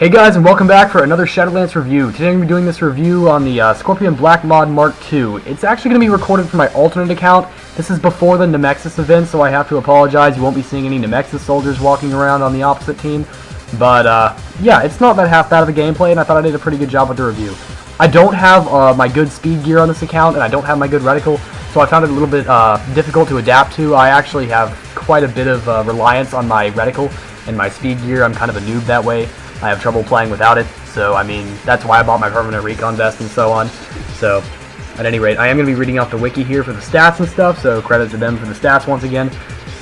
Hey guys, and welcome back for another Shadolance review. Today I'm going to be doing this review on the Skorpion Black Mod Mark II. It's actually going to be recorded from my alternate account. This is before the Nemexis event, so I have to apologize. You won't be seeing any Nemexis soldiers walking around on the opposite team. But yeah, it's not that half bad of a gameplay, and I thought I did a pretty good job with the review. I don't have my good speed gear on this account, and I don't have my good reticle, so I found it a little bit difficult to adapt to. I actually have quite a bit of reliance on my reticle and my speed gear. I'm kind of a noob that way. I have trouble playing without it, so I mean, that's why I bought my permanent recon vest and so on. So, at any rate, I am going to be reading off the wiki here for the stats and stuff, so credit to them for the stats once again.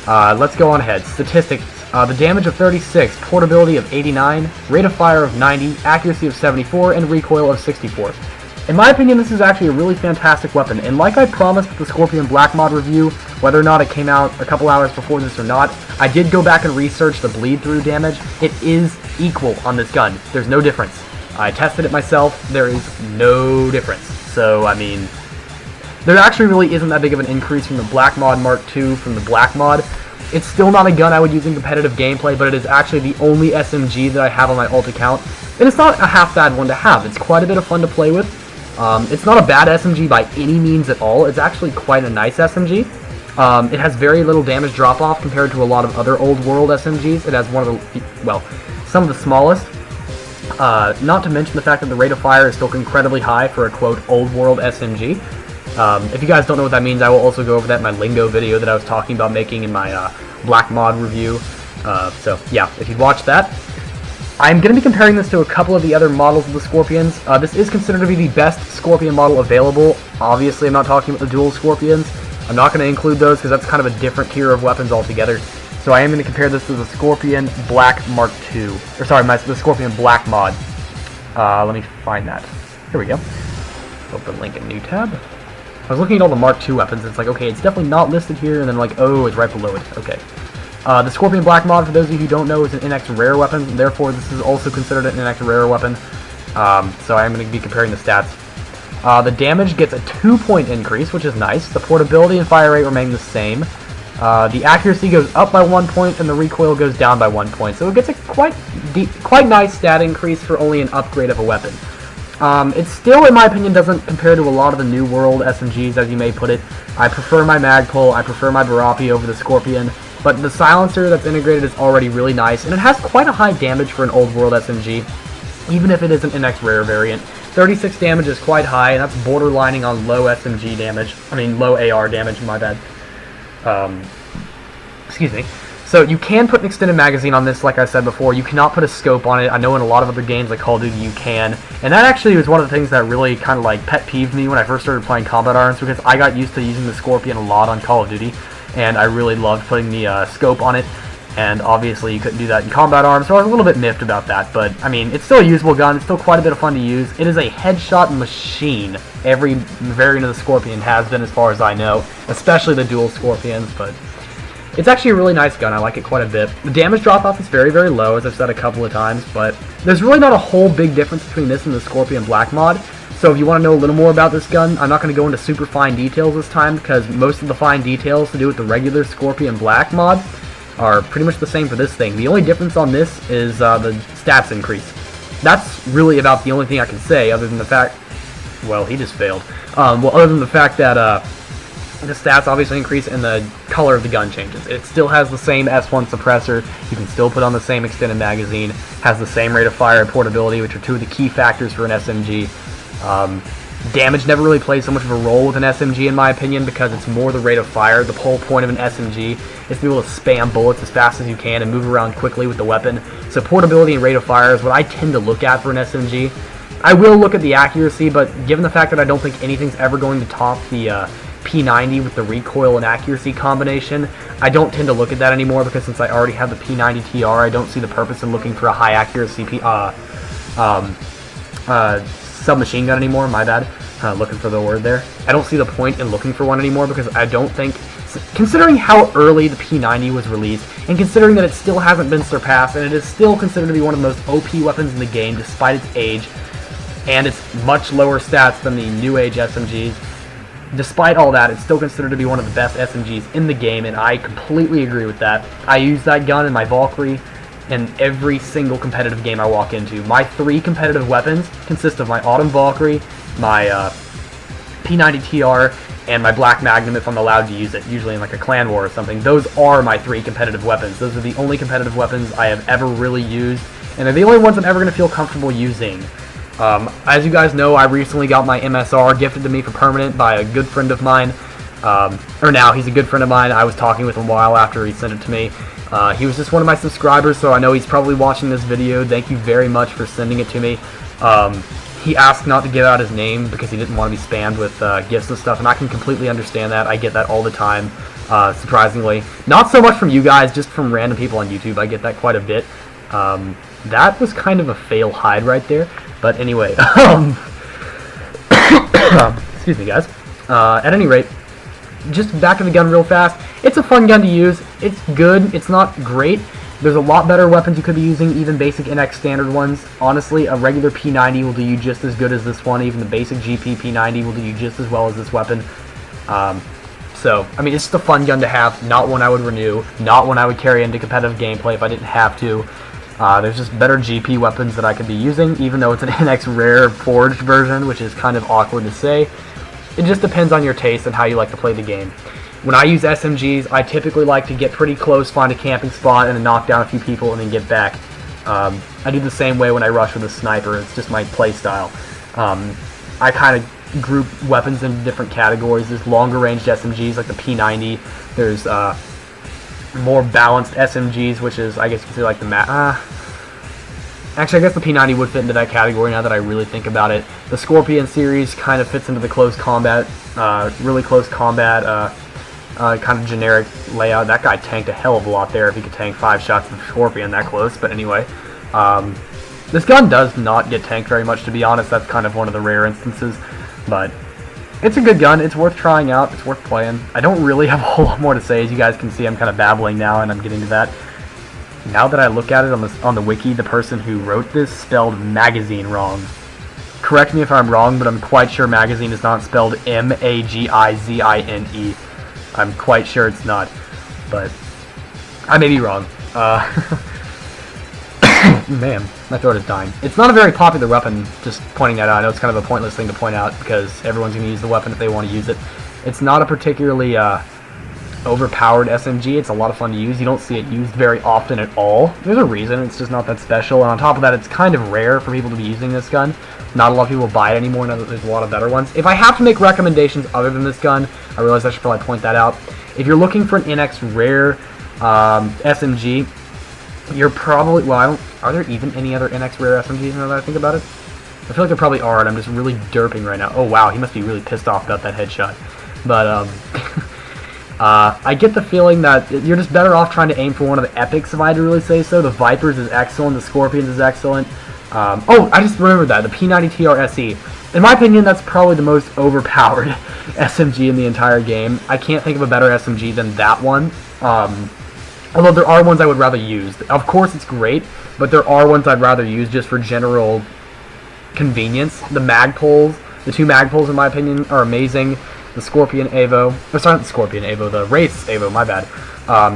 Let's go on ahead. Statistics. The damage of 36, portability of 89, rate of fire of 90, accuracy of 74, and recoil of 64. In my opinion, this is actually a really fantastic weapon, and like I promised with the Skorpion Black Mod review, whether or not it came out a couple hours before this or not, I did go back and research the bleed-through damage. It is equal on this gun. There's no difference. I tested it myself. There is no difference. So, I mean, there actually really isn't that big of an increase from the Black Mod Mark II from the Black Mod. It's still not a gun I would use in competitive gameplay, but it is actually the only SMG that I have on my alt account, and it's not a half-bad one to have. It's quite a bit of fun to play with. It's not a bad SMG by any means at all. It's actually quite a nice SMG. It has very little damage drop-off compared to a lot of other old world SMGs. It has one of the, well, some of the smallest. Not to mention the fact that the rate of fire is still incredibly high for a, quote, old world SMG. If you guys don't know what that means, I will also go over that in my lingo video that I was talking about making in my Black Mod review. So, yeah, if you'd watch that. I'm going to be comparing this to a couple of the other models of the Skorpions. This is considered to be the best Skorpion model available. Obviously, I'm not talking about the dual Skorpions. I'm not going to include those because that's kind of a different tier of weapons altogether. So I am going to compare this to the Skorpion Black Mark II. Or sorry, the Skorpion Black Mod. Let me find that. Here we go. Open link in new tab. I was looking at all the Mark II weapons. It's like, okay, it's definitely not listed here. And then like, oh, it's right below it. Okay. The Skorpion Black Mod, for those of you who don't know, is an NX rare weapon, and therefore this is also considered an NX rare weapon. So I am going to be comparing the stats. The damage gets a 2-point increase, which is nice. The portability and fire rate remain the same. The accuracy goes up by 1 point, and the recoil goes down by 1 point. So it gets a quite nice stat increase for only an upgrade of a weapon. It still, in my opinion, doesn't compare to a lot of the New World SMGs, as you may put it. I prefer my Magpul, I prefer my Barapi over the Skorpion. But the silencer that's integrated is already really nice, and it has quite a high damage for an old world SMG, even if it is an NX rare variant. 36 damage is quite high, and that's borderlining on low SMG damage. I mean, low AR damage, my bad. Excuse me. So you can put an extended magazine on this, like I said before. You cannot put a scope on it. I know in a lot of other games like Call of Duty you can. And that actually was one of the things that really kind of like pet peeved me when I first started playing combat arms, because I got used to using the Skorpion a lot on Call of Duty. And I really loved putting the scope on it, and obviously you couldn't do that in combat arms, so I was a little bit miffed about that, but I mean, it's still a usable gun, it's still quite a bit of fun to use. It is a headshot machine. Every variant of the Skorpion has been, as far as I know, especially the dual Skorpions, but it's actually a really nice gun. I like it quite a bit. The damage drop-off is very, very low, as I've said a couple of times, but there's really not a whole big difference between this and the Skorpion Black Mod. So if you want to know a little more about this gun, I'm not going to go into super fine details this time, because most of the fine details to do with the regular Skorpion Black Mod are pretty much the same for this thing. The only difference on this is the stats increase. That's really about the only thing I can say, other than the fact... Well, he just failed. Well, other than the fact that the stats obviously increase and the color of the gun changes. It still has the same S1 suppressor. You can still put on the same extended magazine. Has the same rate of fire and portability, which are two of the key factors for an SMG. Damage never really plays so much of a role with an SMG in my opinion, because it's more the rate of fire. The whole point of an SMG is to be able to spam bullets as fast as you can and move around quickly with the weapon. So portability and rate of fire is what I tend to look at for an SMG. I will look at the accuracy, but given the fact that I don't think anything's ever going to top the P90 with the recoil and accuracy combination, I don't tend to look at that anymore, because since I already have the P90 TR, I don't see the purpose in looking for a high accuracy submachine gun anymore, my bad. Looking for the word there. I don't see the point in looking for one anymore, because I don't think, considering how early the P90 was released, and considering that it still hasn't been surpassed, and it is still considered to be one of the most OP weapons in the game despite its age, and its much lower stats than the new age SMGs, despite all that, it's still considered to be one of the best SMGs in the game, and I completely agree with that. I use that gun in my Valkyrie, in every single competitive game I walk into. My 3 competitive weapons consist of my Autumn Valkyrie, my P90TR, and my Black Magnum if I'm allowed to use it, usually in like a clan war or something. Those are my 3 competitive weapons. Those are the only competitive weapons I have ever really used, and they're the only ones I'm ever going to feel comfortable using. As you guys know, I recently got my MSR gifted to me for permanent by a good friend of mine. Or now, he's a good friend of mine. I was talking with him a while after he sent it to me. He was just one of my subscribers, so I know he's probably watching this video. Thank you very much for sending it to me. He asked not to give out his name because he didn't want to be spammed with gifts and stuff, and I can completely understand that. I get that all the time, surprisingly. Not so much from you guys, just from random people on YouTube. I get that quite a bit. That was kind of a fail hide right there. But anyway, excuse me, guys. At any rate, just back to the gun real fast. It's a fun gun to use. It's good. It's not great. There's a lot better weapons you could be using, even basic NX standard ones. Honestly, a regular P90 will do you just as good as this one. Even the basic GP P90 will do you just as well as this weapon. So, I mean, it's just a fun gun to have. Not one I would renew. Not one I would carry into competitive gameplay if I didn't have to. There's just better GP weapons that I could be using, even though it's an NX Rare forged version, which is kind of awkward to say. It just depends on your taste and how you like to play the game. When I use SMGs, I typically like to get pretty close, find a camping spot, and then knock down a few people and then get back. I do the same way when I rush with a sniper. It's just my play style. I kind of group weapons into different categories. There's longer range SMGs like the P90. There's more balanced SMGs, which is, I guess you could say, like the actually, I guess the P90 would fit into that category now that I really think about it. The Skorpion series kind of fits into the close combat, really close combat, kind of generic layout. That guy tanked a hell of a lot there if he could tank 5 shots with Skorpion that close, but anyway. This gun does not get tanked very much, to be honest. That's kind of one of the rare instances, but it's a good gun. It's worth trying out. It's worth playing. I don't really have a whole lot more to say. As you guys can see, I'm kind of babbling now, and I'm getting to that. Now that I look at it on the wiki, the person who wrote this spelled magazine wrong. Correct me if I'm wrong, but I'm quite sure magazine is not spelled M-A-G-I-Z-I-N-E. I'm quite sure it's not, but I may be wrong. Man, my throat is dying. It's not a very popular weapon, just pointing that out. I know it's kind of a pointless thing to point out because everyone's going to use the weapon if they want to use it. It's not a particularly overpowered SMG. It's a lot of fun to use. You don't see it used very often at all. There's a reason. It's just not that special. And on top of that, it's kind of rare for people to be using this gun. Not a lot of people buy it anymore now that there's a lot of better ones. If I have to make recommendations other than this gun, I realize I should probably point that out. If you're looking for an NX Rare SMG, you're probably... Well, are there even any other NX Rare SMGs now that I think about it? I feel like there probably are, and I'm just really derping right now. Oh, wow, he must be really pissed off about that headshot. But, I get the feeling that you're just better off trying to aim for one of the epics, if I had to really say so. The Vipers is excellent, the Skorpions is excellent. Oh, I just remembered that, the P90TR SE. In my opinion, that's probably the most overpowered SMG in the entire game. I can't think of a better SMG than that one. Although there are ones I would rather use. Of course it's great, but there are ones I'd rather use just for general convenience. The Magpoles, the 2 Magpoles in my opinion, are amazing. The Skorpion Evo, or sorry, not the Skorpion Evo, the Wraiths Evo, my bad.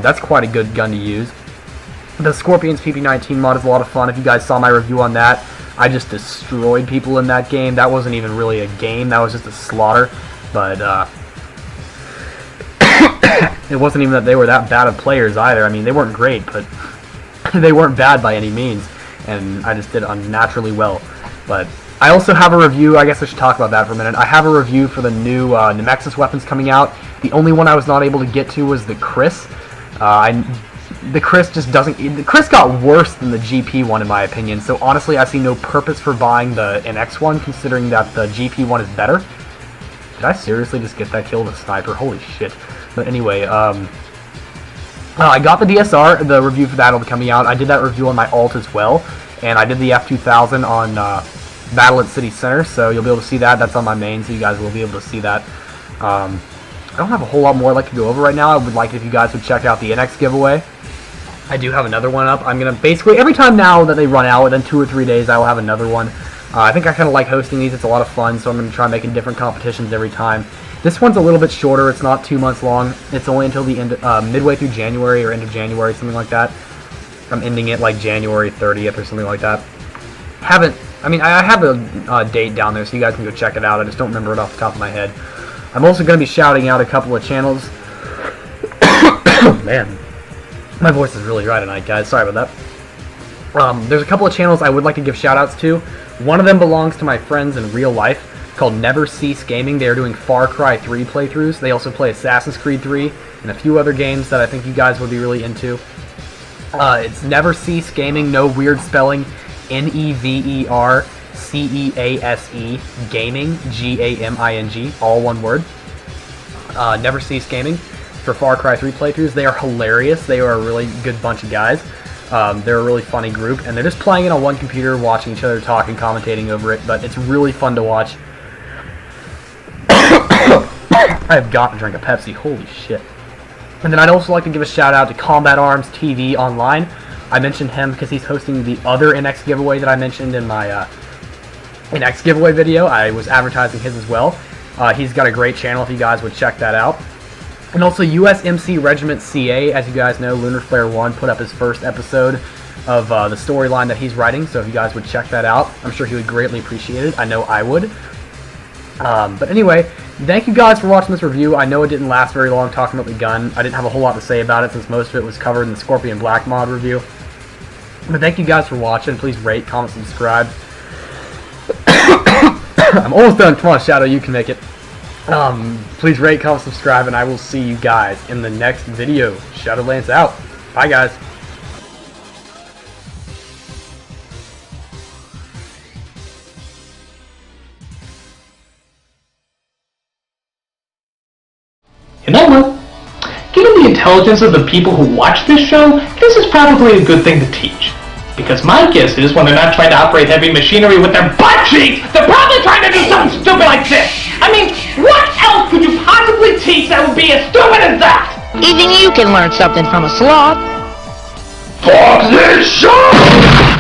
That's quite a good gun to use. The Skorpion's PP19 mod is a lot of fun. If you guys saw my review on that, I just destroyed people in that game. That wasn't even really a game, that was just a slaughter. But, it wasn't even that they were that bad of players either. I mean, they weren't great, but they weren't bad by any means. And I just did unnaturally well. But I also have a review, I guess I should talk about that for a minute. I have a review for the new Nemexis weapons coming out. The only one I was not able to get to was the Chris. The Chris just doesn't... The Chris got worse than the GP one in my opinion, so honestly I see no purpose for buying the NX one, considering that the GP one is better. Did I seriously just get that kill with a sniper? Holy shit. But anyway, I got the DSR, the review for that will be coming out. I did that review on my alt as well, and I did the F2000 on Battle at City Center, so you'll be able to see that. That's on my main, so you guys will be able to see that. I don't have a whole lot more I'd like to go over right now. I would like it if you guys would check out the NX giveaway. I do have another one up. I'm going to basically, every time now that they run out, within 2 or 3 days, I will have another one. I think I kind of like hosting these. It's a lot of fun, so I'm going to try making different competitions every time. This one's a little bit shorter. It's not 2 months long. It's only until the end, midway through January or end of January, something like that. I'm ending it like January 30th or something like that. I have a date down there, so you guys can go check it out. I just don't remember it off the top of my head. I'm also going to be shouting out a couple of channels. Man, my voice is really dry tonight, guys. Sorry about that. There's a couple of channels I would like to give shout-outs to. One of them belongs to my friends in real life, called Never Cease Gaming. They are doing Far Cry 3 playthroughs. They also play Assassin's Creed 3 and a few other games that I think you guys would be really into. It's Never Cease Gaming, no weird spelling, NEVERCEASE Gaming, GAMING, all one word. Never Cease Gaming for Far Cry 3 playthroughs. They are hilarious. They are a really good bunch of guys. They're a really funny group, and they're just playing it on one computer, watching each other talk and commentating over it, but it's really fun to watch. I have got to drink a Pepsi. Holy shit. And then I'd also like to give a shout out to Combat Arms TV Online. I mentioned him because he's hosting the other NX giveaway that I mentioned in my NX giveaway video. I was advertising his as well. He's got a great channel if you guys would check that out. And also USMC Regiment CA, as you guys know, Lunar Flare 1 put up his first episode of the storyline that he's writing, so if you guys would check that out, I'm sure he would greatly appreciate it. I know I would. But anyway, thank you guys for watching this review. I know it didn't last very long talking about the gun. I didn't have a whole lot to say about it since most of it was covered in the Skorpion Black mod review. But thank you guys for watching. Please rate, comment, subscribe. I'm almost done. Come on, Shadow, you can make it. Please rate, comment, subscribe, and I will see you guys in the next video. Shadolance out. Bye, guys. You know what? Given the intelligence of the people who watch this show, this is probably a good thing to teach. Because my guess is when they're not trying to operate heavy machinery with their butt cheeks, they're probably trying to do something stupid like this. I mean, what else could you possibly teach that would be as stupid as that? Even you can learn something from a sloth. Fuck this show!